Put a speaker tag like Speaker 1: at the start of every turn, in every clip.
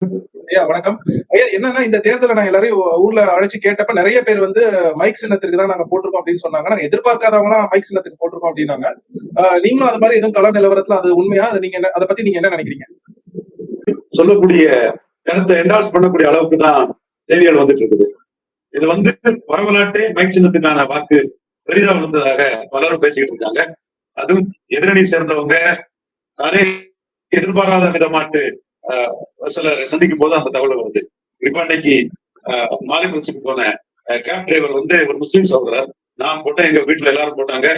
Speaker 1: ஐயா வணக்கம். ஐயா என்னன்னா இந்த தேர்தல்ல நான் எல்லாரையும் ஊர்ல அழைச்சு கேட்டப்ப நெறைய பேர் வந்து மைக் சின்னத்திற்கு தான் நாங்க போட்டிருக்கோம் அப்படின்னு சொன்னாங்க. நாங்க எதிர்பார்க்காதவங்கலாம் மைக் சின்னத்துக்கு போட்டிருக்கோம் அப்படின்னாங்க. நீங்களும் அது மாரி எதுவும் கள நிலவரத்துல அது உண்மையா? அது நீங்க என்ன அத பத்தி நீங்க என்ன நெனைக்கிறீங்க?
Speaker 2: சொல்லக்கூடிய கருத்தை என்டார்ஸ் பண்ணக்கூடிய அளவுக்கு தான் செய்திகள் வந்துட்டு இருக்குது. இது வந்து பரவலாட்டே மைக் சின்னத்துக்கான வாக்கு பெரிதா விழுந்ததாக பலரும் பேசிக்கிட்டு இருக்காங்க. அதுவும் எதிரணி சேர்ந்தவங்க அதே எதிர்பாராத விதமாட்டு சிலர் சந்திக்கும் போது அந்த தகவல் வருது. இப்ப அன்னைக்கு மாரிபுரத்துக்கு போன கேப் டிரைவர் வந்து ஒரு முஸ்லீம் சகோதரர். நான் போட்டேன், எங்க வீட்டுல எல்லாரும் போட்டாங்க,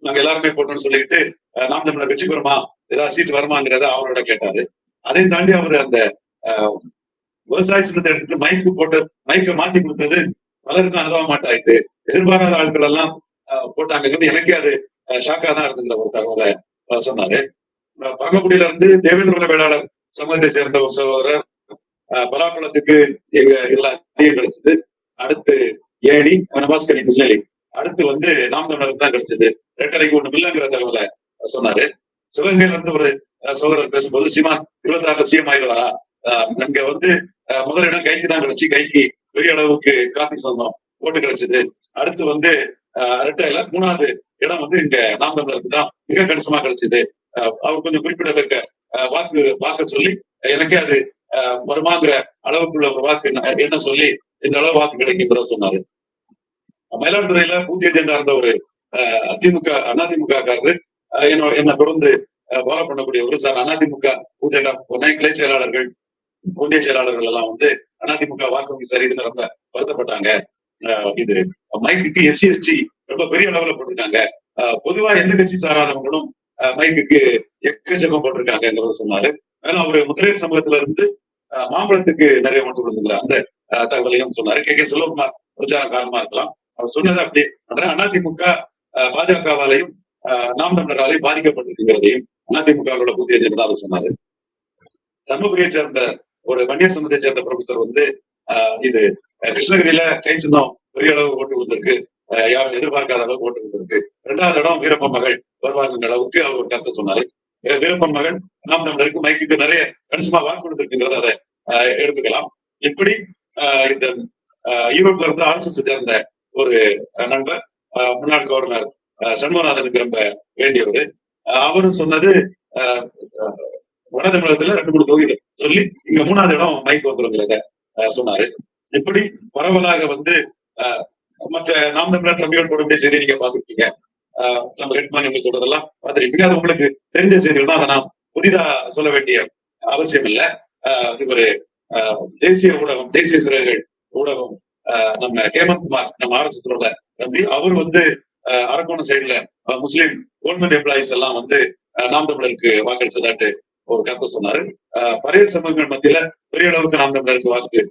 Speaker 2: நாங்க எல்லாருமே போட்டோம்னு சொல்லிட்டு நாம் தமிழர் வெற்றி பெறுமா, ஏதாவது சீட் வருமாங்கிறத அவரோட கேட்டாரு. அதையும் தாண்டி அவர் அந்த விவசாய சின்னத்தை எடுத்துட்டு மைக்கு போட்டு மைக்கை மாத்தி கொடுத்தது பலருக்கும் அனுபவமாட்டாயிட்டு எதிர்பாராத ஆட்கள் எல்லாம் போட்டாங்கிறது எனக்கே அது ஷாக்கா தான் இருந்துங்கிற ஒரு தகவலை சொன்னாரு. பரமக்குடியில இருந்து தேவேந்திர வேளாளர் சமூகத்தை சேர்ந்த ஒரு சகோதரர் பலாப்பழத்துக்கு எங்க எல்லாத்தையும் கிடைச்சது. அடுத்து ஏடி நபாஸ்கரி கிருஷ்ணலி, அடுத்து வந்து நாம் தமிழருக்கு தான் கிடைச்சது. ரெட்டரைக்கு ஒண்ணு இல்லைங்கிற தகவலை சொன்னாரு. சிவகங்கையில இருந்து ஒரு சகோதரர் பேசும்போது சீமான் 26 சிஎம் ஆயிடுவாரா, அங்க வந்து முதலிடம் கைக்கு தான் கிடைச்சி, கைக்கு பெரிய அளவுக்கு கார்த்தி சொந்தம் ஓட்டு கிடைச்சது. அடுத்து வந்து ரெட்டையில 3வது இடம் வந்து இங்க நாம் தமிழருக்கு தான் மிக கணிசமா கிடைச்சது. அவர் கொஞ்சம் குறிப்பிடத்தக்க வாக்கு சொல்லி எனக்கே அது வருமாங்கிற அளவுக்குள்ள ஒரு வாக்கு என்ன சொல்லி இந்த அளவு வாக்கு கிடைக்குங்கிறத சொன்னாரு. மயிலாடுதுறையில பூத்திய ஜெண்டா இருந்த ஒரு அதிமுக காரரு என்ன தொடர்ந்து ஃபாலோ பண்ணக்கூடிய ஒரு சார் அதிமுக பூஜெண்டா கிளை செயலாளர்கள் ஒன்றிய செயலாளர்கள் எல்லாம் வந்து அதிமுக வாக்கு சரின்னு ரொம்ப வருத்தப்பட்டாங்க. இது மைக்கு எஸ்சி எஸ்டி ரொம்ப பெரிய அளவுல போட்டிருக்காங்க. பொதுவா எந்த கட்சி சாராதவங்களும் மைக்கு எக்கச்சக்கம் போட்டிருக்காங்கிறத சொன்னாரு. ஆனா அவரு முதலீடு சமூகத்துல இருந்து மாம்பழத்துக்கு நிறைய மட்டும் கொடுத்துங்கிற அந்த தகவலையும் சொன்னாரு. கே செல்வகுமார் பிரச்சாரம் காரணமா இருக்கலாம். அவர் சொன்னதை அப்படி அதிமுக பாஜகவாலையும் நாம் தமிழராலையும் பாதிக்கப்பட்டிருக்கிறதையும் அதிமுகவோட புதிய ஜனதா சொன்னாரு. தர்மபுரியை சேர்ந்த ஒரு வன்னியர் சமூகத்தை சேர்ந்த ப்ரொஃபசர் வந்து இது கிருஷ்ணகிரியில கை சின்னம் பெரிய அளவு ஓட்டு கொடுத்திருக்கு, யாரும் எதிர்பார்க்காத அளவுக்கு ஓட்டு கொடுத்திருக்கு. 2வது இடம் வீரப்பன் மகள் வருவாங்க அளவுக்கு அவர் ஒரு கருத்தை சொன்னாரு. வீரப்பன் மகள் நாம் தமிழருக்கு மைக்கு நிறைய கணிசமா வாக்கு கொடுத்திருக்குங்கிறத அதை எடுத்துக்கலாம். இப்படி இந்த ஈரோட்ல இருந்து RSS சேர்ந்த ஒரு நண்பர், முன்னாள் கவர்னர் சண்முகநாதனுக்கு ரொம்ப வேண்டியவர். அவரும் சொன்னது வட தமிழகத்துல 2-3 தொகுதிகள் சொல்லி இங்க 3வது இடம் மைக் வந்துருங்கிறத சொன்னாரு. இப்படி பரவலாக வந்து மற்ற நாம் தமிழர் தம்பிகள் போடக்கூடிய செய்தி நீங்க பாத்துருக்கீங்க. நம்ம ஹெட்மான் சொல்றதெல்லாம் பாத்துருக்கீங்க. அது உங்களுக்கு தெரிஞ்ச செய்திகள் தான். அதை நான் புதிதா சொல்ல வேண்டிய அவசியம் இல்லை. இவரு தேசிய ஊடகம், தேசிய சிறைகள் ஊடகம் நம்ம ஹேமந்த் குமார், நம்ம RSS தம்பி, அவர் வந்து அரக்கோணம் சைடுல முஸ்லீம் கவர்மெண்ட் எம்ப்ளாயிஸ் எல்லாம் வந்து நாம் தமிழருக்கு வாக்களிச்சதாட்டு ஒரு கருத்தை சொன்னாரு. பழைய சமூகங்கள் மத்தியில பெரிய அளவுக்கு நாம் தமிழருக்கு வாக்கு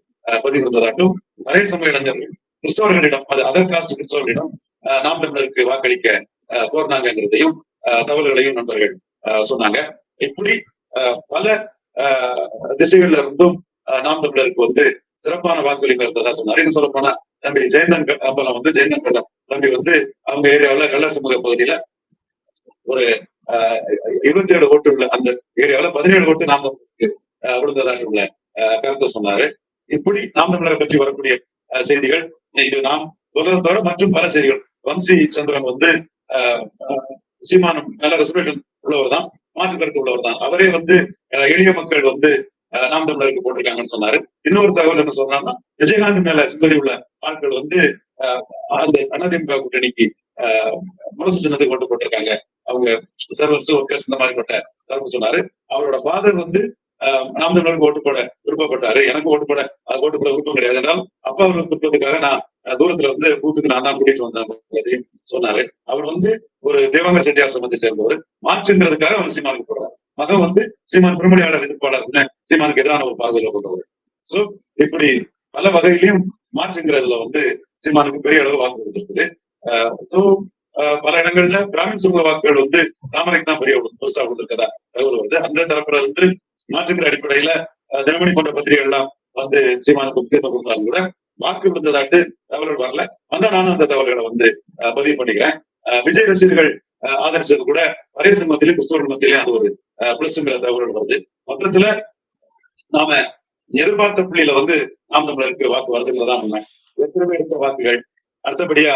Speaker 2: பதிவு இருந்ததாட்டும் பழைய சமூக இளைஞர்கள் கிறிஸ்தவர்களிடம், அது அதர் காஸ்ட் கிறிஸ்தவர்களிடம் நாம் தமிழருக்கு வாக்களிக்க கோரினாங்கிறதையும் தகவல்களையும் நண்பர்கள் சொன்னாங்க. இப்படி பல திசைகள்ல இருந்தும் நாம் தமிழருக்கு வந்து சிறப்பான வாக்குரிமை இருந்ததா சொன்னாரு. இன்னும் சொல்ல போனா தம்பி ஜெயந்தன் அம்பலம் வந்து ஜெயந்தன் தம்பி வந்து அவங்க ஏரியாவில கள்ள சமூக பகுதியில ஒரு 27 ஓட்டு உள்ள அந்த ஏரியாவில 17 ஓட்டு நாம் தமிழருக்கு விழுந்ததாக உள்ள கருத்தை சொன்னாரு. இப்படி நாம் தமிழரை பற்றி வரக்கூடிய செய்திகள் இது நாம் சொல்றதோட மற்றும் பல செய்திகள். வம்சி சந்திரன் வந்து சீமானம் மேல ரெசர்வேஷன் உள்ளவர் தான், மாற்று கருத்து உள்ளவர் தான். அவரே வந்து எளிய மக்கள் வந்து நாம் தமிழருக்கு போட்டிருக்காங்கன்னு சொன்னாரு. இன்னொரு தகவல் என்ன சொல்றாங்கன்னா, விஜயகாந்த் மேல சிந்தனை உள்ள ஆட்கள் வந்து அந்த அதிமுக கூட்டணிக்கு முரசு சின்னத்துக்கு ஓட்டு போட்டிருக்காங்க. அவங்க சர்வர்ஸ் ஒர்க்கர்ஸ் இந்த மாதிரிப்பட்ட தரப்பு சொன்னாரு. அவரோட ஃபாதர் வந்து நாம் தமிழருக்கு ஓட்டு போட விருப்பப்பட்டாரு. எனக்கு ஓட்டு போட விருப்பம் கிடையாது என்றால் அப்பா அவருக்கு விருப்பத்துக்காக நான் தூரத்துல வந்து பூத்துக்கு நான் தான் கூட்டிட்டு வந்தேன் சொன்னாரு. அவர் வந்து ஒரு தேவாங்கர் செட்டியார் சமூகத்தை சேர்ந்தவர். மாற்றுங்கிறதுக்காக அவர் சீமானுக்கு போடுறாரு. மகன் வந்து சீமான் பெருமொழியாளர் எதிர்ப்பாளர் சீமானுக்கு எதிரான ஒரு பார்வையில கொண்டவர். சோ இப்படி பல வகையிலையும் மாற்றுங்கிறதுல வந்து சீமானுக்கு பெரிய அளவு வாக்கு கொடுத்திருக்குது. சோ பல இடங்கள்ல பிராமின் சமூக வாக்குகள் வந்து தாமரைக்கு தான் பெரிய பெருசா கொடுத்திருக்கதா தகவல் வருது. அந்த தரப்புல வந்து மாற்றுக்கிற அடிப்படையில தினமணி போன்ற பத்திரிகை எல்லாம் வந்து சீமானுக்கு முக்கியத்துவம் கொடுத்தாலும் கூட வாக்கு விழுந்ததாட்டு தகவல்கள் வரல. வந்தா நானும் அந்த தகவல்களை வந்து பதிவு பண்ணிக்கிறேன். விஜய் ரசிகர்கள் ஆதரிச்சது கூட பழைய சமூகத்திலும் கிறிஸ்தவர்கள் மத்தியிலே அது ஒரு பிளஸ்ங்கிற தகவல்கள் வருது. மொத்தத்துல நாம எதிர்பார்த்த புள்ளியில வந்து நாம் தமிழருக்கு வாக்கு வருதுங்கிறதா உண்மை. ஏற்கனவே எடுத்த வாக்குகள் அடுத்தபடியா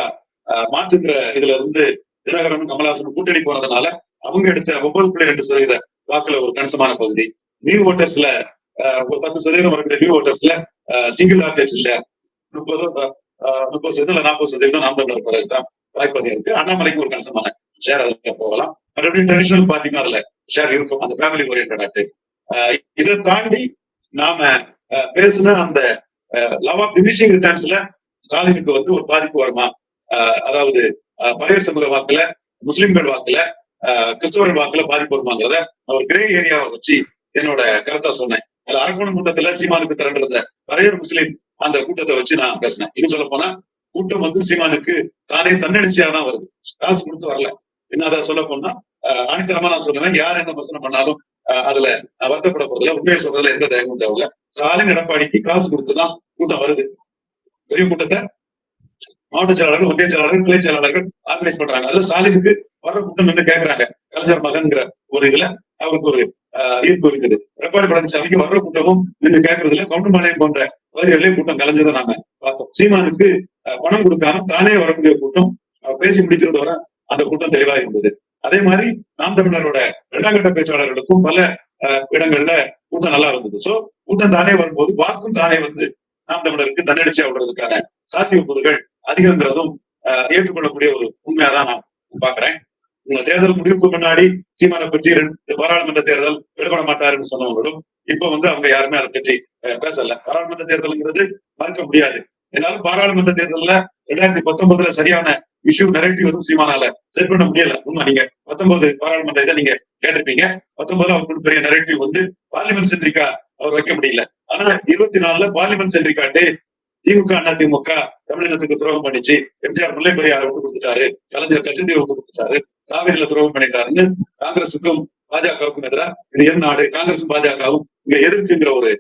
Speaker 2: மாற்றுங்கிற இதுல இருந்து தினகரனும் கமலஹாசனும் கூட்டணி போனதுனால அவங்க எடுத்த 9.2% வாக்குல ஒரு கணிசமான பகுதி. நியூ ஓட்டர்ஸ்ல 10% வரக்கூடிய நியூ ஓட்டர்ஸ்ல சிங்கிள் ஆர்டிஸ்ட் ஷேர் 30% இல்ல 40% நாம் தமிழர் தான் வாய்ப்பு அதிகம் இருக்கு. அண்ணாமலைக்கு ஒரு கணிசமான ஷேர் அதுல போகலாம். மறுபடியும் ட்ரெடிஷனல் பார்ட்டிக்கும் அதுல ஷேர் இருக்கும், அந்த ஃபேமிலி ஓரியன்ட். இதை தாண்டி நாம பேசுன அந்த லவ் ஆஃப் டிமினிஷிங் ரிட்டர்ன்ஸ்ல ஸ்டாலினுக்கு வந்து ஒரு பாதிப்பு வருமா, அதாவது பழையர் சமூக வாக்குல, முஸ்லிம்கள் வாக்குல, கிறிஸ்தவர்கள் வாக்குல பாதிப்பு வருமாங்கிறத ஒரு கிரே ஏரியாவை வச்சு என்னோட கருத்தா சொன்னேன். அது அரக்கோணம் கூட்டத்துல சீமானுக்கு திரண்டிருந்த பழையர் முஸ்லிம் அந்த கூட்டத்தை வச்சு நான் பேசினேன். இன்னும் சொல்ல போனா கூட்டம் வந்து சீமானுக்கு தானே தன்னெழுச்சியா தான் வருது, காசு கொடுத்து வரல. இன்னும் அதை சொல்ல போனா ஆணித்தரமா நான் சொல்றேன், யார் என்ன விமர்சனம் பண்ணாலும் அதுல வருத்தப்பட போறதுல, உண்மையை சொல்றதுல எந்த தயமும் தேவையில்ல. ஸ்டாலின் எடப்பாடிக்கு காசு கொடுத்துதான் கூட்டம் வருது. பெரிய கூட்டத்தை மாவட்ட செயலாளர்கள், ஒன்றிய செயலாளர்கள், கிளை செயலாளர்கள் ஆர்கனைஸ் பண்றாங்க. அதுல ஸ்டாலினுக்கு வர்ற கூட்டம் நின்று கேட்கறாங்க. கலைஞர் மகன்கிற ஒரு இதுல அவருக்கு ஒரு ஈர்ப்பு இருக்குது. எடப்பாடி பழனிசாமிக்கு வர்ற கூட்டமும் நின்று கேட்கறதுல கவுண்டம்பாளையம் போன்ற பகுதிகளிலே கூட்டம் கலைஞ்சதை நாம பார்த்தோம். சீமானுக்கு பணம் கொடுக்காம தானே வரக்கூடிய கூட்டம், பேசி முடிக்கிறது வர அந்த கூட்டம் தெளிவாக இருந்தது. அதே மாதிரி நாம் தமிழரோட இரண்டாம் கட்ட பேச்சாளர்களுக்கும் பல இடங்கள்ல கூட்டம் நல்லா இருந்தது. சோ கூட்டம் தானே வரும்போது வாக்கும் தானே வந்து நாம் தமிழருக்கு தன்னெழுச்சியா விடுறதுக்கான சாத்தியக்கூறுகள் அதிகங்கிறதும் ஏற்றுக்கொள்ளக்கூடிய ஒரு உண்மையாதான் நான் பாக்குறேன். தேர்தல் முடிவுக்கு முன்னாடி சீமானை பற்றி பாராளுமன்ற தேர்தல் எடுபட மாட்டாருன்னு சொன்னவங்களும் இப்ப வந்து அவங்க யாருமே அதை பற்றி பேசல. பாராளுமன்ற தேர்தல்ங்கிறது மறுக்க முடியாது. என்னாலும் பாராளுமன்ற தேர்தல்ல 2019 சரியான இஷ்யூ நெரேட்டிவ் வந்து சீமானால செட் பண்ண முடியல. உண்மை. நீங்க 19 பாராளுமன்ற இதை நீங்க கேட்டிருப்பீங்க. 19 அவருக்கு பெரிய நெரேட்டிவ் வந்து பார்லிமெண்ட் சென்ட்ரிக்கா அவர் வைக்க முடியல. ஆனா 24 பார்லிமெண்ட் சென்ட்ரிக்காட்டு திமுக அதிமுக தமிழகத்துக்கு துரோகம் பண்ணிச்சு, எம்ஜிஆர் முல்லை பெரியாரை விட்டு கொடுத்துட்டாரு, கலைஞர் கட்சித்தீவை விட்டு கொடுத்துட்டாரு, காவிரியில துரோகம் பண்ணிட்டாருன்னு காங்கிரசுக்கும் பாஜகவுக்கும் எதிராக இது என் நாடு, காங்கிரசும் பாஜகவும் இங்க எதிர்க்குங்கிற ஒரு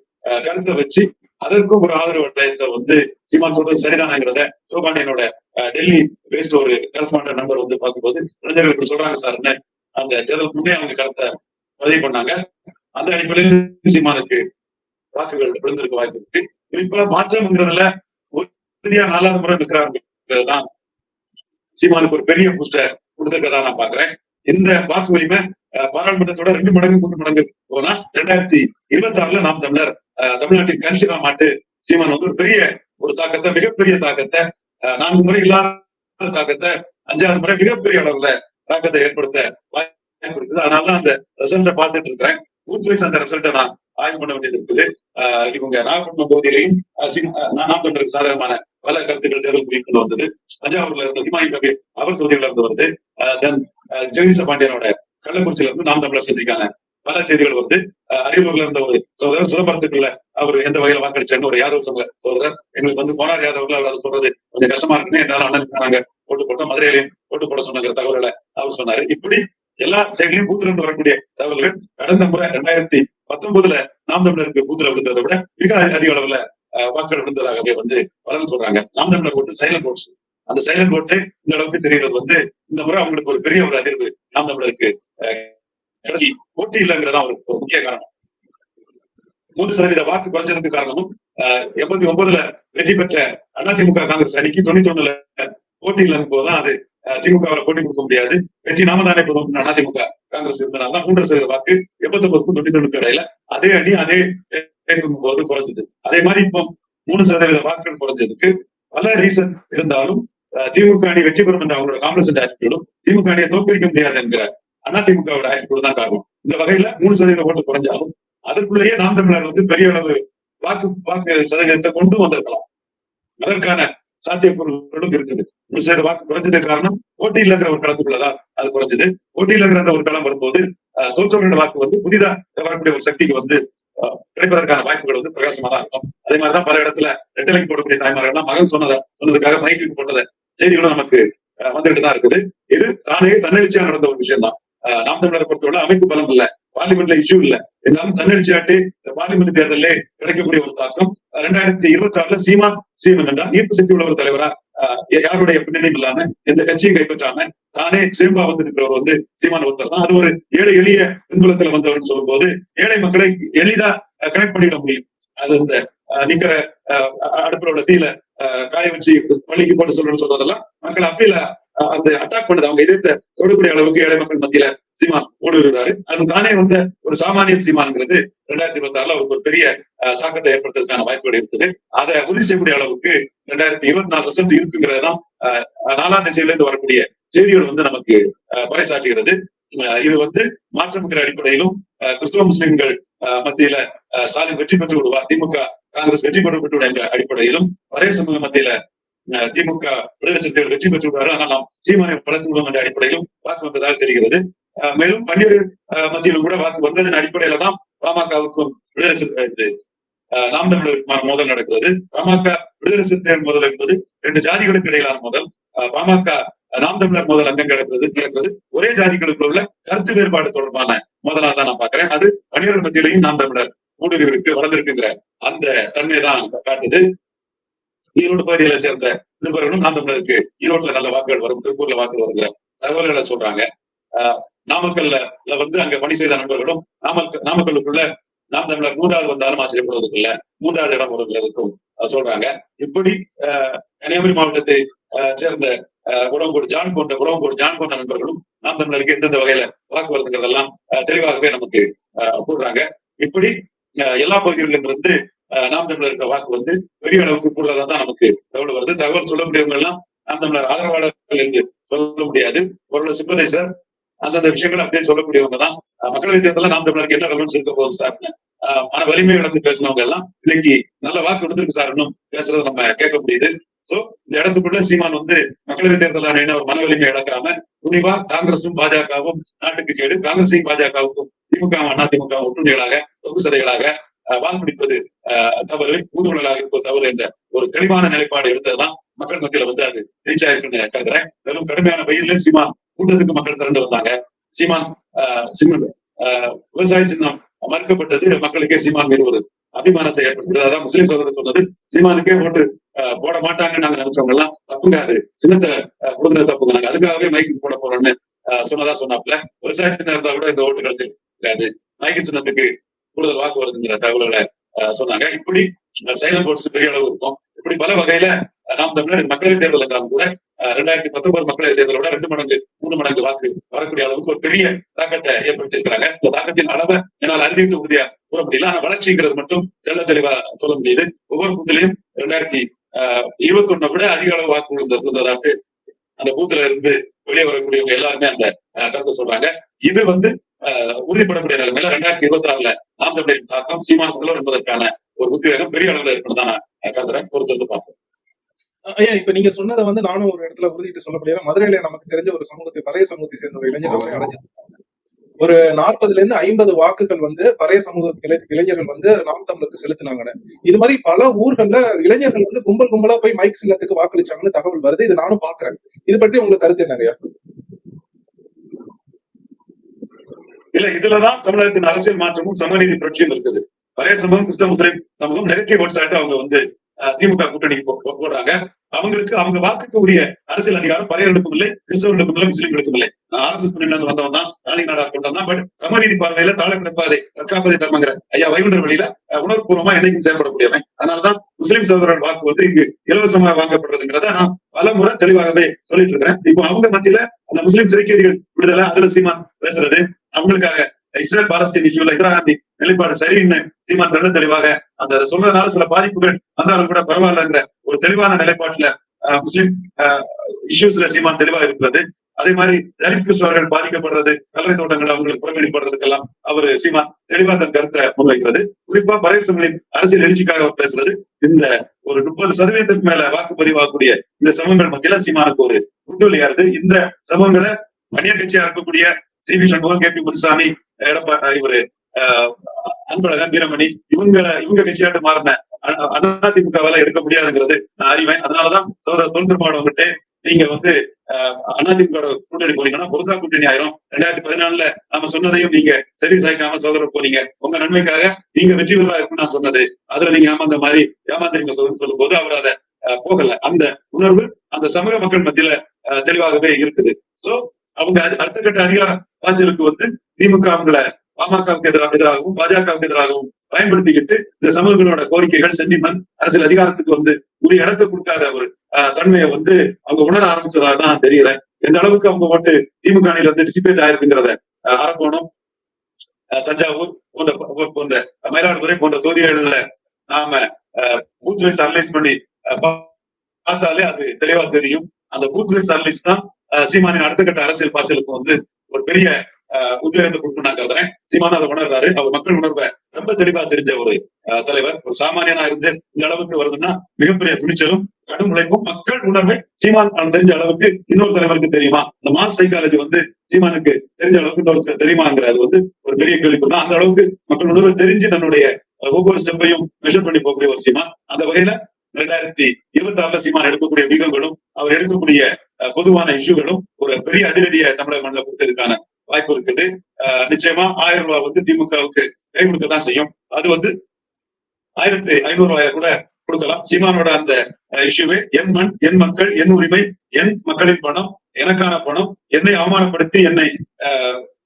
Speaker 2: கருத்தை வச்சு அதற்கும் ஒரு ஆதரவு வட்டத்தை வந்து சீமான் சொல்றது சரிதானங்கிறத சோபாண்டியனோட டெல்லி பேஸ்ட் ஒரு கரஸ்பாண்டன்ட் நம்பர் வந்து பார்க்கும்போது இளைஞர்கள் இப்படி சொல்றாங்க சார்ன்னு அந்த தேர்தலுக்கு முன்னே அவங்க கருத்தை பதிவு பண்ணாங்க. அந்த அடிப்படையில் சீமானுக்கு வாக்குகள் விழுந்திருக்க வாய்ப்பு இருக்கு. இப்ப மாற்றம்ங்கிறதுல உறுதியா 4வது முறை நிற்கிறாருதான் சீமானுக்கு ஒரு பெரிய பூஸ்டர் கொடுத்திருக்கதா நான் பாக்குறேன். இந்த வாக்கு வலிமை பாராளுமன்றத்தோட 2 மடங்கு 3 மடங்கு போனா 2026 நாம் தமிழர் தமிழ்நாட்டின் கன்சிடா மாட்டு சீமான் வந்து ஒரு பெரிய ஒரு தாக்கத்தை, மிகப்பெரிய தாக்கத்தை, 4 முறை இல்லாத தாக்கத்தை 5வது முறை மிகப்பெரிய அளவுல தாக்கத்தை ஏற்படுத்த வாய்ப்பு இருக்குது. அதனாலதான் அந்த ரிசல்ட்டை பார்த்துட்டு இருக்கிறேன். பூத் வைஸ் அந்த ரிசல்ட்டை நான் ஆய்வு பண்ண வேண்டியது இருக்குது. இவங்க நாகப்பட்டினம் பகுதியிலையும் நாம் தமிழருக்கு சாதகமான பல கருத்துக்கள் தேர்தல் குறிப்பிட்டு வந்தது. தஞ்சாவூர்ல இருந்து ஹிமாயு கபீர் அவர் தொகுதியில இருந்து வருது. தென் ஜெகதீச பாண்டியனோட கள்ளக்குறிச்சியில இருந்து நாம் தமிழர் சென்றிருக்காங்க பல செய்திகள் வருது. அரியலூர்ல இருந்த ஒரு சகோதரர் சிதம்பரத்துக்குள்ள அவர் எந்த வகையில வாக்களிச்சாரு ஒரு யாதவ் சங்க சகோதரர் எங்களுக்கு வந்து போனார் யாதவ்ல அவர் சொல்றது கொஞ்சம் கஷ்டமா இருக்குன்னு என்னால அண்ணன் நாங்க ஓட்டு போட்டோம், மதுரையிலையும் ஓட்டு போட சொன்ன தகவல்களை அவர் சொன்னாரு. இப்படி எல்லா சைட்லயும் பூத்துல இருந்து வரக்கூடிய தகவல்கள் கடந்த முறை 2019 நாம் தமிழருக்கு பூத்துல விழுந்ததை விட மிக அதிக அளவுல வாக்கள் விழுந்ததாகவே வந்து பலன் சொல்றாங்க. நாம் தமிழர் ஓட்டு சைலண்ட் ஓட்ஸ். அந்த சைலண்ட் ஓட்டு இந்த அளவுக்கு தெரிகிறது வந்து இந்த முறை அவங்களுக்கு ஒரு பெரிய ஒரு அதிர்வு நாம் தமிழருக்கு போட்டி இல்லைங்கிறதா ஒரு முக்கிய காரணம். 3% வாக்கு குறைஞ்சதுக்கு காரணமும் 89 வெற்றி பெற்ற அதிமுக காங்கிரஸ் அணிக்கு 91 போட்டி இல்லைன்னு போதுதான் அது திமுகவில் போட்டி கொடுக்க முடியாது, வெற்றி நாம தானே போதும் அதிமுக காங்கிரஸ் இருந்தனால்தான் 3% வாக்கு 89க்கும் 91 இடையில அதே அணி அதே போது குறைஞ்சது. அதே மாதிரி இப்போ 3% வாக்குகள் குறைஞ்சதுக்கு பல ரீசன் இருந்தாலும் திமுக அணி வெற்றி பெறும் என்ற அவங்களோட காங்கிரஸ் ஆட்டிடியூடும் திமுக அணியை தோற்கடிக்க முடியாது என்கிற அதிமுகவோட ஆட்டிடியூடு தான் காரணம். இந்த வகையில 3% ஓட்டு குறைஞ்சாலும் அதற்குள்ளேயே நாம் தமிழர் வந்து பெரிய அளவு வாக்கு சதவீதத்தை கொண்டு வந்திருக்கலாம். அதற்கான சாத்தியக்கூறுகளும் இருக்குது. 3% வாக்கு குறைஞ்சது காரணம் போட்டி இல்லைங்கிற ஒரு களத்துக்குள்ளதான் அது குறைஞ்சது. போட்டி இல்லைங்கிற ஒரு களம் வரும்போது தோற்றவர்களோட வாக்கு வந்து புதிதா வரக்கூடிய ஒரு சக்திக்கு வந்து கிடைப்பதற்கான வாய்ப்புகள் வந்து பிரகாசமா தான் இருக்கும். அதே மாதிரிதான் பல இடத்துல ரெட்டலைக்கு போடக்கூடிய தாய்மார்கள் மகன் சொன்னதுக்காக மைக்கு போட்டத செய்திகளும் நமக்கு வந்துகிட்டு தான் இருக்குது. இது தானே தன்னெழுச்சியா நடந்த ஒரு விஷயம் தான். நாம் தமிழரை பொறுத்தவரை அமைப்பு பலம் இல்ல, பார்லிமெண்ட்ல இஷ்யூ இல்ல, இருந்தாலும் தன்னெழுச்சியாட்டு பார்லிமெண்ட் தேர்தலே கிடைக்கக்கூடிய ஒரு தாக்கம் 2026 சீமான் என்றால் ஈர்ப்பு சக்தி உள்ள ஒரு தலைவரா யாருடைய பின்னணியும் இல்லாம எந்த கட்சியும் கைப்பற்றாம தானே சுயம்பா வந்து இருக்கிறவர் வந்து சீமான் ஒருத்தர் தான். அது ஒரு ஏழை எளிய பின்புலத்துல வந்தவர்னு சொல்லும் போது ஏழை மக்களை எளிதா கனெக்ட் பண்ணிட முடியும். அது இந்த நிக்கிற அடுப்புல உள்ள தீல காய வச்சு பள்ளிக்கு போட்டு சொல்றதெல்லாம் மக்கள் அப்பீல அந்த அட்டாக் பண்ணுது. அவங்க எதிர்த்த தொடுக்கூடிய அளவுக்கு ஏழை மக்கள் மத்தியில சீமான் ஓடி வருகிறாரு. அது தானே வந்த ஒரு சாமானிய சீமான்ங்கிறது 2026 அவருக்கு ஒரு பெரிய தாக்கத்தை ஏற்படுத்துறதுக்கான வாய்ப்புகள் இருக்குது. அதை உறுதி செய்யக்கூடிய அளவுக்கு 2024 ரிசல்ட் இருக்குங்கிறதுதான் 4ஆம் திசையில இருந்து வரக்கூடிய செய்திகள் நமக்கு பறைசாற்றுகிறது. இது மாற்றம்ங்கிற அடிப்படையிலும் கிறிஸ்தவ முஸ்லிம்கள் மத்தியில ஸ்டாலின் வெற்றி பெற்று விடுவார், திமுக காங்கிரஸ் வெற்றி பெற்று என்ற அடிப்படையிலும் ஒரே சமூக மத்தியில திமுக விடுதலை சிறுத்தைகள் வெற்றி பெற்று விடுவார், ஆனால் நாம் சீமானை வளர்த்து விடுவோம் என்ற அடிப்படையிலும் வாக்கு வந்ததாக தெரிகிறது. மேலும் பன்னீர் மத்தியிலும் கூட வாக்கு வந்ததன் அடிப்படையில தான் பாமகவுக்கும் விடுதலை சிறுத்தை நாம் தமிழருக்குமான மோதல் நடக்கிறது. பாமக விடுதலை சிறுத்தைகள் மோதல் என்பது 2 ஜாதிகளுக்கு இடையிலான மோதல். பாமக நாம் தமிழர் மோதல் அங்கம் நடக்கிறது ஒரே ஜாதிகளுக்கு உள்ள கருத்து வேறுபாடு தொடர்பான மோதலாக தான் நான் பாக்குறேன். அது பன்னீர் மத்தியிலையும் நாம் தமிழர் ஊடுருவிற்கு வளர்ந்திருக்குங்கிற அந்த தன்மையை தான் காட்டுது. ஈரோடு பகுதிகளை சேர்ந்த நிருபர்களும் நாம் தமிழருக்கு ஈரோட்டுல நல்ல வாக்குகள் வரும், திருப்பூர்ல வாக்குகள் வருகிற தகவல்களை சொல்றாங்க. நாமக்கல்ல அங்க பணி செய்த நண்பர்களும் நாமக்கல்லுக்குள்ள நாம் தமிழர் 3வது வந்தாலும் ஆச்சரியப்படுவதற்கு இல்ல, 3வது இடம் வருகிறதுக்கும் சொல்றாங்க. இப்படி கன்னியாகுமரி மாவட்டத்தை சேர்ந்த உடம்பூர் ஜான் போன்ற நண்பர்களும் நாம் தமிழருக்கு எந்தெந்த வகையில வாக்கு வருதுங்கிறதெல்லாம் தெளிவாகவே நமக்கு கூடுறாங்க. இப்படி எல்லா பகுதிகளிலும் இருந்து நாம் தமிழருக்கு வாக்கு பெரிய அளவுக்கு கூடுதலா தான் நமக்கு தகவல் வருது. தகவல் சொல்லக்கூடியவங்க எல்லாம் நாம் தமிழர் ஆதரவாளர்கள் என்று சொல்ல முடியாது. ஒரு சிம்பனைசர் அந்தந்த விஷயங்கள் அப்படியே சொல்லக்கூடியவங்க தான். மக்களவை தேர்தலில் நாம் தமிழருக்கு என்ன ரெலவன்ஸ் இருக்க போகுது சார், மன வலிமை இழந்து பேசினவங்க எல்லாம் இன்னைக்கு நல்ல வாக்கு கொடுத்துருக்கு சார் இன்னும் பேசுறதை நம்ம கேட்க முடியுது. சோ இந்த இடத்துக்குள்ள சீமான் மக்களவை தேர்தலான ஒரு மன வலிமை இழக்காம துணிவா காங்கிரசும் பாஜகவும் நாட்டுக்கு கேடு, காங்கிரஸையும் பாஜகவுக்கும் அதிமுகவும் ஒற்றுமைகளாக தொகுப்பு சதைகளாக வாக்களிப்பது தவறு, ஊதுவலாக இருப்பது தவறு என்ற ஒரு தெளிவான நிலைப்பாடு எடுத்ததுதான் மக்கள் மத்தியில அது ரீச் ஆயிருக்குன்னு கருதுறேன். வெறும் கடுமையான வெயிலும் சீமான் கூட்டத்துக்கு மக்கள் திரண்டு வந்தாங்க. சீமான் விவசாய சின்னம் மறுக்கப்பட்டது மக்களுக்கே சீமான் மீது ஒரு அபிமானத்தை ஏற்படுத்துகிறது. அதான் முஸ்லீம் சகோதரர் சொன்னது, சீமானுக்கே ஓட்டு போட மாட்டாங்கன்னு நாங்க நினைச்சவங்க எல்லாம் தப்புங்க, அது சின்னத்தை கொடுக்குறது தப்புங்க, நாங்க அதுக்காகவே மைக்கு போட போறோம்னு சொன்னாப்புல. விவசாய சின்னம் இருந்தா கூட இந்த ஓட்டு கிடைச்சிருக்காது, மைக்கு சின்னத்துக்கு கூடுதல் வாக்கு வருதுங்கிற தகவல்களை சொன்னாங்க. இப்படி சைலண்ட் போர்ட்ஸ் பெரிய அளவு இருக்கும். இப்படி பல வகையில நாம் தமிழர் மக்களவை தேர்தல் என்றாலும் கூட 2019 மக்களவை தேர்தலை விட 2 மடங்கு 3 மடங்கு வாக்கு வரக்கூடிய அளவுக்கு ஒரு பெரிய தாக்கத்தை ஏற்படுத்தி இருக்கிறாங்க. இந்த தாக்கத்தின் அளவை என்னால் அறிவிக்க உறுதியா கூற முடியல, ஆனா வளர்ச்சிங்கிறது மட்டும் தெளிவா சொல்ல முடியுது. ஒவ்வொரு பூத்திலையும் 2021 விட அதிக அளவு வாக்கு இருந்ததாட்டு அந்த பூத்துல இருந்து வெளியே வரக்கூடியவங்க எல்லாருமே அந்த கருத்தை சொல்றாங்க. இது உறுதிப்படக்கூடிய நிலைமையில 2026 நாம் தமிழரின் தாக்கம் சீமான் முதல்வர் என்பதற்கான ஒரு உத்வேகம் பெரிய அளவுல இருக்குன்னு நான் கருதுறேன். பொறுத்து பார்ப்போம்.
Speaker 1: ஐயா, இப்ப நீங்க சொன்னதை நானும் ஒரு இடத்துல உறுதிட்டு சொல்ல முடியாது. மதுரையில நமக்கு தெரிஞ்ச ஒரு பறைய சமூகத்தை சேர்ந்த ஒரு இளைஞர் அழைச்சிருக்காங்க. ஒரு 40ல இருந்து 50 வாக்குகள் பறைய சமூக இளைஞர்கள் நாம் தமிழருக்கு செலுத்தினாங்க. இது மாதிரி பல ஊர்கள்ல இளைஞர்கள் கும்பல் கும்பலா போய் மைக் சின்னத்துக்கு வாக்களிச்சாங்கன்னு தகவல் வருது. இது நானும் பாக்குறேன். இது பற்றி உங்களுக்கு கருத்து என்னையா?
Speaker 2: இல்ல, இதுலதான் தமிழகத்தின் அரசியல் மாற்றமும் சமநீதி புரட்சியும் இருக்குது. பழைய சமூகம் கிறிஸ்தவ முஸ்லிம் சமூகம் நெருக்கி ஓட்ஸாட்டு அவங்க திமுக கூட்டணிக்கு போடுறாங்க. அவங்களுக்கு அவங்க வாக்குக்கு உரிய அரசியல் அதிகாரம் பறையர்களுக்கும் இல்லை, கிறிஸ்தவர்களுக்கும் இல்லை, முஸ்லிம்களுக்கும் இல்லை. RSS பண்ணிட்டு வந்தவன் தான், நாளிநாடா கொண்டவன். பட் சமநீதி பார்வையில தாழ கிடப்பாதை தற்காப்பதை தர்மங்கிற ஐயா வைகுண்டர் வழியில உணர்வுபூர்வமா என்னைக்கும் செயல்படக்கூடியவன். அதனாலதான் முஸ்லிம் சகோதரர்கள் வாக்கு இங்கு இலவசமாக வாங்கப்படுறதுங்கிறத நான் பல முறை தெளிவாகவே சொல்லிட்டு இருக்கிறேன். இப்போ அவங்க மத்தியில அந்த முஸ்லிம் சிறைக்கைதிகள் விடுதலை, அதுல சீமான் பேசுறது, அவங்களுக்காக இஸ்ரேல் பாலஸ்தீன் இஷ்யூல இந்திரா காந்தி நிலைப்பாடு சரின்னு சீமான் தெள்ள தெளிவாக அந்த சொல்றதுனால சில பாதிப்புகள் வந்தாலும் கூட பரவாயில்லங்கிற ஒரு தெளிவான நிலைப்பாட்டுல முஸ்லிம் இஷ்யூஸ்ல சீமான் தெளிவாக இருக்கிறது. அதே மாதிரி தலித் கிறிஸ்தவர்கள் பாதிக்கப்படுறது, கல்லறை தோட்டங்கள் அவங்களுக்கு புறக்கணிப்படுறதுக்கெல்லாம் அவரு சீமான் தெளிவா தன் கருத்தை முன்வைக்கிறது. குறிப்பா பறையசங்களின் அரசியல் எழுச்சிக்காக பேசுறது. இந்த ஒரு 30% மேல வாக்குப்பதிவாகக்கூடிய இந்த சமூகங்கள் மத்தியில சீமானுக்கு ஒரு குண்டுவலியாருது. இந்த சமூகங்களை மனித கட்சியா இருக்கக்கூடிய CV சண்முகம், KP முனுசாமி, இவரு அன்பழகன், வீரமணி, இவங்க கட்சியாட்டு மாறின அதிமுகவால எடுக்க முடியாதுங்கிறது நான் அறிவேன். அதனாலதான் தொழில்நுட்பம் நீங்க அதிமுக கூட்டணி போனீங்கன்னா பொருந்தா கூட்டணி ஆயிரும். 2014 நாம சொன்னதையும் நீங்க சரி சாய்க்காம சோதர போனீங்க, உங்க நன்மைக்காக நீங்க வெற்றி பெறா இருக்குன்னு நான் சொன்னது, அதுல நீங்க ஏமாந்த மாதிரி ஏமாந்தீங்க சொல்லும் போது அவர் அதை போகல. அந்த உணர்வு அந்த சமூக மக்கள் மத்தியில தெளிவாகவே இருக்குது. சோ அவங்க அடுத்த கட்ட அதிகார பாய்ச்சலுக்கு திமுக அவங்களை பாமகவுக்கு எதிராகவும் பாஜகவுக்கு எதிராகவும் பயன்படுத்திக்கிட்டு இந்த சமூகங்களோட கோரிக்கைகள், சென்டிமெண்ட், அரசியல் அதிகாரத்துக்கு வந்து உரிய இடத்தை கொடுக்காத ஒரு தன்மையை வந்து அவங்க உணர ஆரம்பிச்சதாக தான் தெரியல. எந்த அளவுக்கு அவங்க ஓட்டு திமுக அணியில வந்து டிசிபேட் ஆயிருக்குங்கிறத அரக்கோணம், தஞ்சாவூர் போன்ற மயிலாடுதுறை போன்ற தொகுதிகளில் நாம பூத் வைஸ் அனலைஸ் பண்ணி பார்த்தாலே அது தெளிவா தெரியும். அந்த பூத் வைஸ் அனலைஸ் தான் சீமானின் அடுத்த கட்ட அரசியல் பாய்ச்சலுக்கு வந்து ஒரு பெரிய உத்வேகத்தை கொடுக்கும் நான் கருதுறேன். சீமான் அதை உணர்றாரு. அவர் மக்கள் உணர்வை ரொம்ப தெளிவா தெரிஞ்ச ஒரு தலைவர். ஒரு சாமானியனா இருந்து இந்த அளவுக்கு வருதுன்னா மிகப்பெரிய துணிச்சலும் கடும் உழைப்பும். மக்கள் உணர்வை சீமான் தெரிஞ்ச அளவுக்கு இன்னொரு தலைவருக்கு தெரியுமா? இந்த மாஸ் சைக்காலஜி வந்து சீமானுக்கு தெரிஞ்ச அளவுக்கு இன்னொருக்கு தெரியுமாங்கிறது வந்து ஒரு பெரிய கேள்வி தான். அந்த அளவுக்கு மக்கள் உணர்வை தெரிஞ்சு தன்னுடைய ஒவ்வொரு ஸ்டெப்பையும் மெஷர் பண்ணி போகக்கூடிய ஒரு சீமான். அந்த வகையில 2026 சீமான் எடுக்கக்கூடிய வியூகங்களும் அவர் எடுக்கக்கூடிய பொதுவான இஷ்யூகளும் ஒரு பெரிய அதிரடியை தமிழக மண்ணில் கொடுத்ததுக்கான வாய்ப்பு இருக்குது. நிச்சயமா 1000 ரூபாய் வந்து திமுகவுக்கு கை கொடுக்கத்தான் செய்யும். அது வந்து 1500 ரூபாய கூட கொடுக்கலாம். சீமானோட அந்த இஷ்யூவே என் மண், என் மக்கள், என் உரிமை, என் மக்களின் பணம், எனக்கான பணம், என்னை அவமானப்படுத்தி என்னை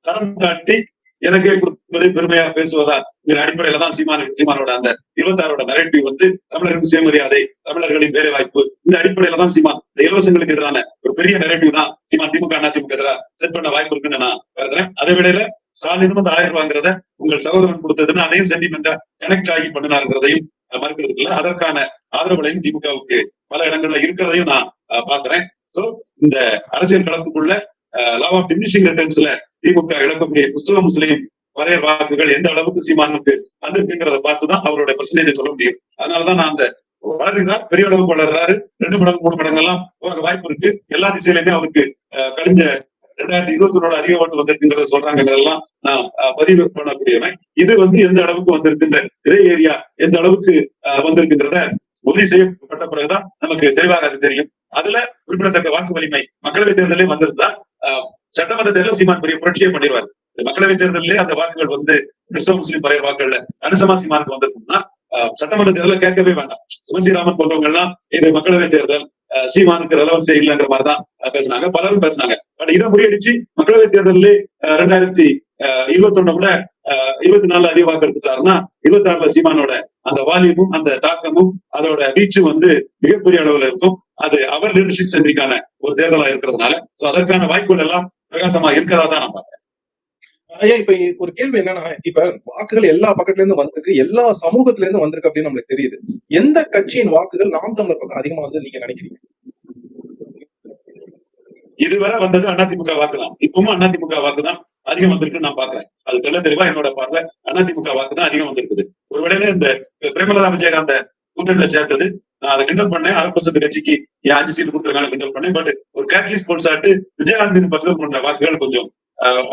Speaker 2: தரம் தாட்டி எனக்கே கொடுப்பதை பெருமையா பேசுவதா அடிப்படையில தான் சீமானோட அந்த 26 நரேட்டிவ் வந்து தமிழருக்கு சுயமரியாதை, தமிழர்களின் வேலை வாய்ப்பு, இந்த அடிப்படையில தான் சீமான் இந்த இலவசங்களுக்கு எதிரான ஒரு பெரிய நரேட்டிவ் தான் சீமான் திமுக அதிமுக எதிராக செட் பண்ண வாய்ப்பு இருக்குன்னு நான் கருதுறேன். அதே வேளையில ஸ்டாலினும் அந்த 1000 ரூபாங்கிறத உங்கள் சகோதரன் கொடுத்ததுன்னு அதையும் சென்டிமெண்டா கனெக்ட் ஆகி பண்ணினாருங்கிறதையும் மறுக்கிறது இல்லை. அதற்கான ஆதரவுகளையும் திமுகவுக்கு பல இடங்கள்ல இருக்கிறதையும் நான் பாக்குறேன். சோ இந்த அரசியல் களத்துக்குள்ள லா ஆஃப் டிமினிஷிங் ரிட்டர்ன்ஸ்ல திமுக இழக்கக்கூடிய கிறிஸ்தவ முஸ்லீம் வரையர் வாக்குகள் எந்த அளவுக்கு சீமானுக்கு வந்திருக்குங்கிறத பார்த்துதான் அவருடைய பிரச்சனையை சொல்ல முடியும். அதனாலதான் நான் அந்த வளர்கிறார், பெரிய அளவுக்கு வளர்றாரு, 2 மடங்கு 3 மடங்கு எல்லாம் ஒரு வாய்ப்பு இருக்கு. எல்லா திசையிலுமே அவருக்கு கழிஞ்ச 2021 அதிக ஓட்டு வந்திருக்குங்கிறத சொல்றாங்கிறதெல்லாம் நான் பதிவு பண்ணக்கூடியவன். இது வந்து எந்த அளவுக்கு வந்திருக்கு, கிரே ஏரியா எந்த அளவுக்கு வந்திருக்குங்கிறத உறுதி செய்யப்பட்ட பிறகுதான் நமக்கு தெளிவாக அது தெரியும். அதுல குறிப்பிடத்தக்க வாக்கு வலிமை மக்களவை தேர்தலே வந்திருந்தா சட்டமன்ற தேர்தல் சீமான் பெரிய புரட்சியை பண்ணிடுவார். மக்களவை தேர்தலே அந்த வாக்குகள் வந்து கிறிஸ்தவ முஸ்லீம் பழைய வாக்குகள்ல அனுசமா சீமானுக்கு வந்திருக்கும்னா சட்டமன்ற தேர்தல கேட்கவே வேண்டாம். சுமன்சிராமன் போன்றவங்க எல்லாம் இது மக்களவை தேர்தல் சீமானுக்கு ரெலவன்ஸே இல்லைங்கிற மாதிரிதான் பேசினாங்க, பலரும் பேசினாங்க. பட் இதை முறியடிச்சு மக்களவை தேர்தலே 2021 விட 24 அதிக வாக்கு எடுத்துட்டாருன்னா 26 சீமானோட அந்த வால்யூமும் அந்த தாக்கமும் அதோட வீச்சு வந்து மிகப்பெரிய அளவுல இருக்கும். அது அவர் லீடர்ஷிப் சென்றிக்கான ஒரு தேர்தலா இருக்கிறதுனால அதற்கான வாய்ப்புகள் எல்லாம் பிரகாசமா இருக்கிறதா தான் நான் பாக்குறேன்.
Speaker 1: ஐயா, இப்ப ஒரு கேள்வி என்னன்னா, இப்ப வாக்குகள் எல்லா பக்கத்துல இருந்து வந்திருக்கு, எல்லா சமூகத்துல இருந்து வந்திருக்கு அப்படின்னு நம்மளுக்கு தெரியுது. எந்த கட்சியின் வாக்குகள் நாம் தமிழர் பக்கம் அதிகமா வந்து நீங்க நினைக்கிறீங்க?
Speaker 2: இதுவரை வந்தது அதிமுக வாக்கு தான். இப்பவும் அதிமுக வாக்கு தான் அதிகம் வந்திருக்கு நான் பாக்குறேன். அது தெளிவா என்னோட பார்வை அதிமுக வாக்கு தான் அதிகம் வந்திருக்குது. ஒருவேளை இந்த பிரேமலதா விஜயகாந்த கூட்டணியில சேர்த்தது நான் அதை கிண்டல் பண்ணேன். 6% கட்சிக்கு 5 சீட்டு கொடுத்துருக்காங்க கிண்டல் பண்ணேன். பட் ஒரு கேட்டலிஸ்ட் போல்சாட்டு விஜயகாந்தின் பக்கத்தில் கொண்ட வாக்குகள் கொஞ்சம்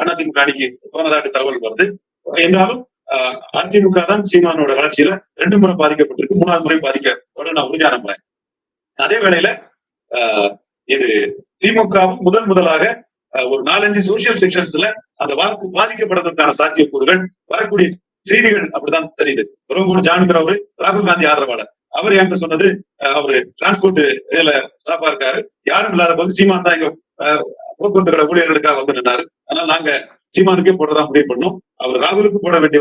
Speaker 2: அதிமுக அணிக்கு போனதாட்டு தகவல் வருது. என்றாலும் அதிமுக தான் சீமானோட வளர்ச்சியில 2 முறை பாதிக்கப்பட்டிருக்கு, 3வது முறை பாதிக்கப்பட நான் உறுதியா நம்புறேன். அதே வேளையில இது திமுகவும் முதலாக ஒரு 4-5 சோசியல் செக்ஷன்ஸ்ல அந்த வாக்கு பாதிக்கப்படுவதற்கான சாத்தியக்கூறுகள் வரக்கூடிய செய்திகள் அப்படிதான் தெரியுது. ரொம்ப ஜானுகர் அவரு ராகுல் காந்தி ஆதரவாளர். அவர் என்கிட்ட சொன்னது அவரு டிரான்ஸ்போர்ட் இதுல ஸ்டாஃபா இருக்காரு, யாரும் இல்லாத போது சீமான் தான் இங்க போக்குவரத்து ஊழியர்களுக்காக வந்து நின்னாரு. அதனால நாங்க சீமானுக்கே போடுறதா முடிவு பண்ணோம். அவர் ராகுலுக்கு போட வேண்டிய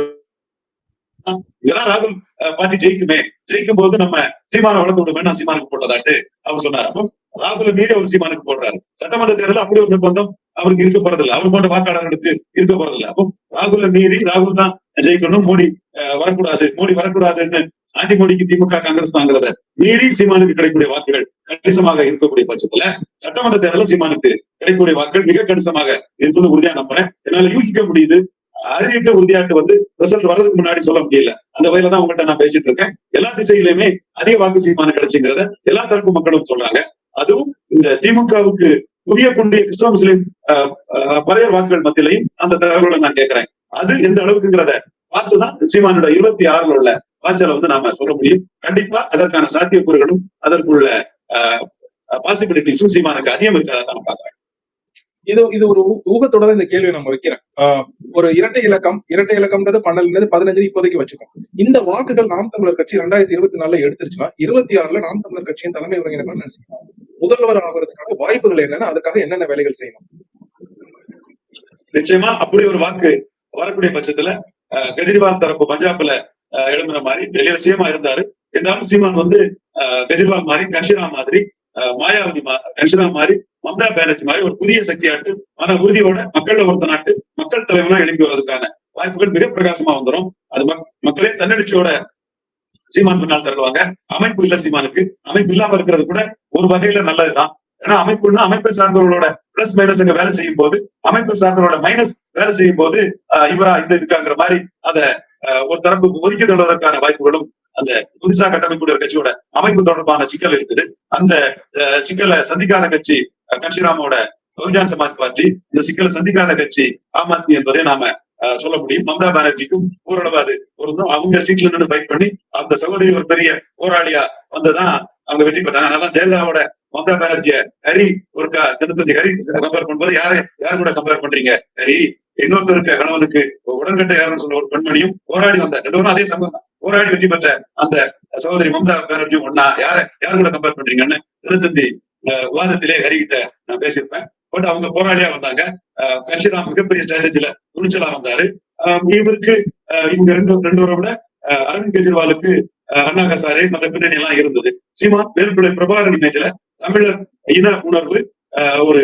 Speaker 2: இதெல்லாம் ராகுல் பார்ட்டி ஜெயிக்கும் போது நம்ம சீமான வளர்ந்து விடுமே நான் சீமானுக்கு போட்டதாட்டு அவர் சொன்னார். அப்போ ராகுல மீறி அவர் சீமானுக்கு போடுறாரு. சட்டமன்ற தேர்தல் அப்படி ஒரு நிர்பந்தம் அவருக்கு இருக்க போறதில்லை, அவர் போன்ற வாக்காளர்களுக்கு இருக்க போறதில்லை. அப்போ ராகுல மீறி ராகுல் தான் ஜெயிக்கணும், மோடி வரக்கூடாதுன்னு ஆன்டி மோடிக்கு திமுக காங்கிரஸ் தாங்கிறத மீறி சீமானுக்கு கிடைக்கக்கூடிய வாக்குகள் கணிசமாக இருக்கக்கூடிய பட்சத்துல சட்டமன்ற தேர்தலில் சீமானுக்கு கிடைக்கக்கூடிய வாக்குகள் மிக கணிசமாக இருக்குன்னு உறுதியா நம்புறேன். என்னால யூகிக்க முடியுது. அறிவிக்க உறுதியாட்டு வந்து ரிசல்ட் வர்றதுக்கு முன்னாடி சொல்ல முடியல. அந்த வகையில தான் உங்கள்கிட்ட நான் பேசிட்டு இருக்கேன். எல்லா திசையிலுமே அதிக வாக்கு சீமானு கிடைச்சுங்கிறத எல்லா தரப்பு மக்களும் சொல்றாங்க. அதுவும் இந்த திமுகவுக்கு புதிய கிறிஸ்தவ முஸ்லீம் பழைய வாக்குகள் மத்தியிலையும் அந்த தகவல்களை நான் கேட்கிறேன். அது எந்த அளவுக்குங்கிறத பார்த்துதான் சீமானோட 26 உள்ள வாய்ச்சலை வந்து நாம சொல்ல முடியும். கண்டிப்பா அதற்கான சாத்தியக்கூறுகளும் அதற்குள்ள பாசிபிலிட்டிஸும் சீமானுக்கு அதிகம் இருக்கிறதா நான் பாக்குறேன்.
Speaker 1: இது ஒரு ஊகத்தோட தான் இந்த கேள்வியை நம்ம வைக்கிறேன். ஒரு இரட்டை இலக்கம்ன்றது 12 15 இப்போதைக்கு வச்சுக்கோம். இந்த வாக்குகள் நாம் தமிழர் கட்சி 2024 எடுத்துருச்சுன்னா 26 நாம் தமிழர் கட்சியின் தலைமை ஒருங்கிணைப்பாளர் நினைச்சுக்கலாம் முதல்வர் ஆகிறதுக்கான வாய்ப்புகள் என்னன்னா அதுக்காக என்னென்ன வேலைகள் செய்யணும்?
Speaker 2: நிச்சயமா அப்படி ஒரு வாக்கு வரக்கூடிய பட்சத்துல கெஜ்ரிவால் தரப்பு பஞ்சாப்ல எழும்புற மாதிரி டெல்லியில சிஎம்மா இருந்தாரு. இருந்தாலும் சீமான் வந்து கெஜ்ரிவால் மாதிரி, கன்ஷிராம் மாதிரி, மாயாவதி கன்ஷிராம் மாதிரி, மம்தா பானர்ஜி மாதிரி ஒரு புதிய சக்தியாட்டு மன உறுதியோட மக்கள்ல ஒருத்த நாட்டு மக்கள் தலைவனா எழுப்பி வர்றதுக்கான வாய்ப்புகள் மிக பிரகாசமா வந்துடும். அது மக்களே தன்னெழுச்சியோட சீமான் பின்னால் தருவாங்க. அமைப்பு இல்ல சீமானுக்கு. அமைப்பு இல்லாம இருக்கிறது கூட ஒரு வகையில நல்லதுதான். ஏன்னா அமைப்புன்னா அமைப்பை சார்ந்தவர்களோட பிளஸ் மைனஸ் அங்க வேலை செய்யும் போது, அமைப்பு சார்ந்தவரோட மைனஸ் வேலை செய்யும் போது இவரா இந்த இருக்காங்கிற மாதிரி அத ஒரு தரப்பு ஒதுக்கி தள்ளுவதற்கான வாய்ப்புகளும் அந்த புதுசா கட்டமைப்புடைய கட்சியோட அமைப்பு தொடர்பான சிக்கல் இருக்குது. அந்த சிக்கலை சந்திக்காத கட்சி கன்ஷிராமோட பகுஜன் சமாஜ் பார்ட்டி, இந்த சிக்கலை சந்திக்காத கட்சி ஆம் ஆத்மி என்பதை நாம சொல்ல முடியும். மம்தா பானர்ஜிக்கும் ஓரளவு அது பொருந்தும். அவங்க சீட்ல நின்று ஃபைட் பண்ணி அந்த சகோதரி ஒரு பெரிய போராளியா வந்துதான் அவங்க வெற்றி பெற்றாங்க. அதனால ஜெயலலிதாவோட மம்தா பானர்ஜிய ஹரி ஒரு 25 ஹரி கம்பேர் பண்ணும்போது யாரு கூட கம்பேர் பண்றீங்க? ஹரி இன்னொருத்தருக்கு கணவனுக்கு உடன்கட்ட யாருன்னு சொல்ல ஒரு பெண்மணியும் போராடி வந்த 2 பேரும் அதே சமயம் தான் போராடி வெற்றி பெற்ற அந்த சகோதரி மம்தா பானர்ஜியும் ஒன்னா யாரு கூட கம்பேர் பண்றீங்கன்னு 25 விவாதத்திலே ஹரிகிட்ட நான் பேசியிருப்பேன். பட் அவங்க போராடியா வந்தாங்க. கன்ஷிராம் மிகப்பெரிய ஸ்ட்ராட்டஜில துணிச்சலா வந்தாரு. இவருக்கு இவங்க ரெண்டு விட அரவிந்த் கெஜ்ரிவாலுக்கு அண்ணா ஹசாரே மற்ற பின்னணி எல்லாம் இருந்தது. சீமான் வேலுப்பிள்ளை பிரபாகரன் இமேஜ்ல தமிழர் இன உணர்வு ஒரு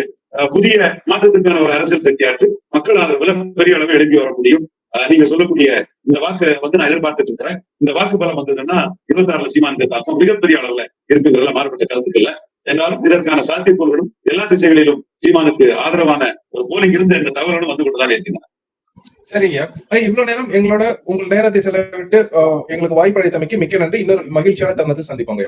Speaker 2: புதிய மாற்றத்துக்கான ஒரு அரசியல் சக்தியாட்டு மக்கள் ஆதரவுல பெரிய அளவு எழுப்பி வர முடியும். நீங்க சொல்லக்கூடிய இந்த வாக்கு வந்து நான் எதிர்பார்த்துட்டு இருக்கிறேன். இந்த வாக்கு பலம் வந்ததுன்னா 26 சீமானுக்கு தாக்கம் மிகப்பெரிய அளவுல இருக்குங்கிறதுல மாறுபட்ட கருத்துக்கள். என்றாலும் இதற்கான சாத்தியக்கூறுகளும் எல்லா திசைகளிலும் சீமானுக்கு ஆதரவான ஒரு போலிங் இருந்த என்ற தகவல்களும் வந்து கொண்டுதான் இருக்கிறார்.
Speaker 1: சரிங்க. இவ்வளவு நேரம் உங்கள் நேரத்தை செலவிட்டு எங்களுக்கு வாய்ப்பு அளித்தமைக்கு மிக்க நன்றி. இன்னொரு மகிழ்ச்சியான தருணத்தில் சந்திப்போங்க.